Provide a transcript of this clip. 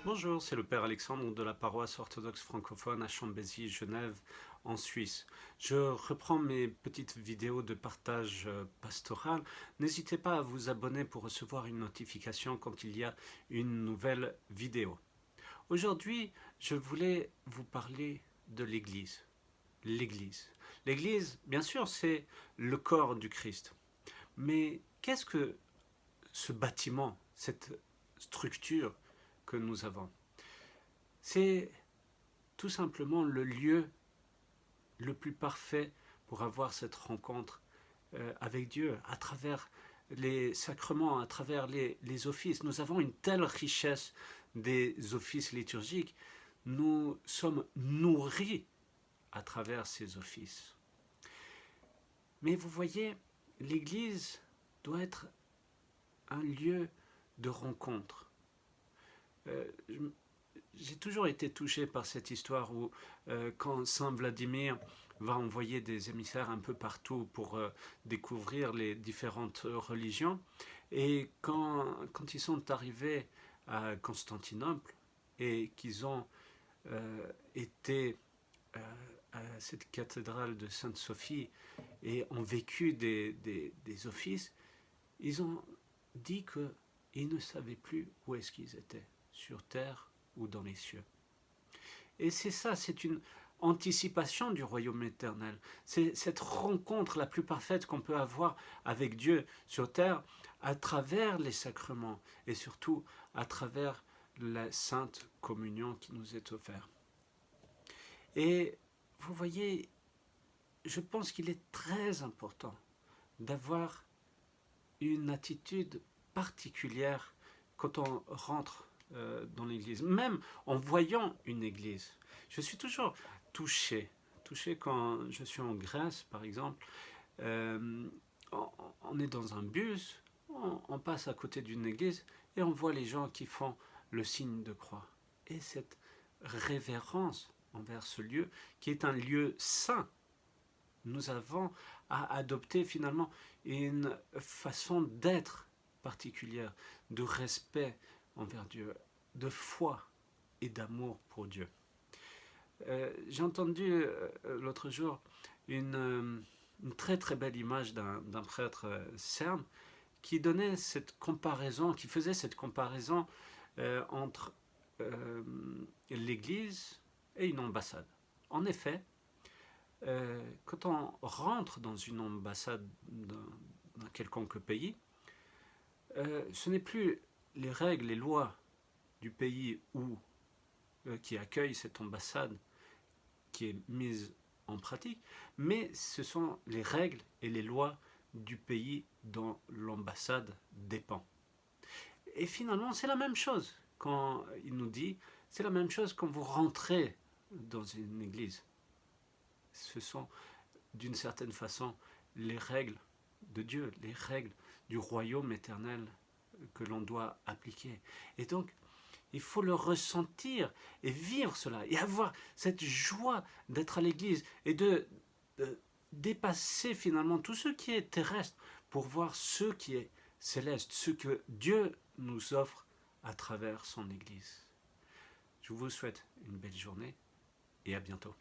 Bonjour, c'est le Père Alexandre de la paroisse orthodoxe francophone à Chambézy, Genève, en Suisse. Je reprends mes petites vidéos de partage pastoral. N'hésitez pas à vous abonner pour recevoir une notification quand il y a une nouvelle vidéo. Aujourd'hui, je voulais vous parler de l'Église. L'Église. L'Église, bien sûr, c'est le corps du Christ. Mais qu'est-ce que ce bâtiment, cette structure que nous avons? C'est tout simplement le lieu le plus parfait pour avoir cette rencontre avec Dieu, à travers les sacrements, à travers les offices. Nous avons une telle richesse des offices liturgiques. Nous sommes nourris à travers ces offices. Mais vous voyez, l'Église doit être un lieu de rencontre. J'ai toujours été touché par cette histoire où quand Saint Vladimir va envoyer des émissaires un peu partout pour découvrir les différentes religions, et quand ils sont arrivés à Constantinople et qu'ils ont été euh, à cette cathédrale de Sainte-Sophie et ont vécu des offices, ils ont dit qu'ils ne savaient plus où est-ce qu'ils étaient, sur terre ou dans les cieux. Et c'est ça, c'est une anticipation du royaume éternel. C'est cette rencontre la plus parfaite qu'on peut avoir avec Dieu sur terre à travers les sacrements et surtout à travers la sainte communion qui nous est offerte. Et vous voyez, je pense qu'il est très important d'avoir une attitude particulière quand on rentre dans l'église, même en voyant une église. Je suis toujours touché, touché quand je suis en Grèce, par exemple. Euh, on est dans un bus, on passe à côté d'une église et on voit les gens qui font le signe de croix. Et cette révérence envers ce lieu, qui est un lieu saint, nous avons à adopter finalement une façon d'être particulière, de respect envers Dieu, de foi et d'amour pour Dieu. J'ai entendu l'autre jour une très très belle image d'un prêtre cerne qui donnait cette comparaison, qui faisait cette comparaison entre l'Église et une ambassade. En effet, quand on rentre dans une ambassade d'un quelconque pays, ce n'est plus les règles, les lois du pays qui accueille cette ambassade qui est mise en pratique, mais ce sont les règles et les lois du pays dont l'ambassade dépend. Et finalement, c'est la même chose quand il nous dit, c'est la même chose quand vous rentrez dans une église. Ce sont d'une certaine façon les règles de Dieu, les règles du royaume éternel que l'on doit appliquer. Et donc, il faut le ressentir et vivre cela et avoir cette joie d'être à l'église et de dépasser finalement tout ce qui est terrestre pour voir ce qui est céleste, ce que Dieu nous offre à travers son église. Je vous souhaite une belle journée et à bientôt.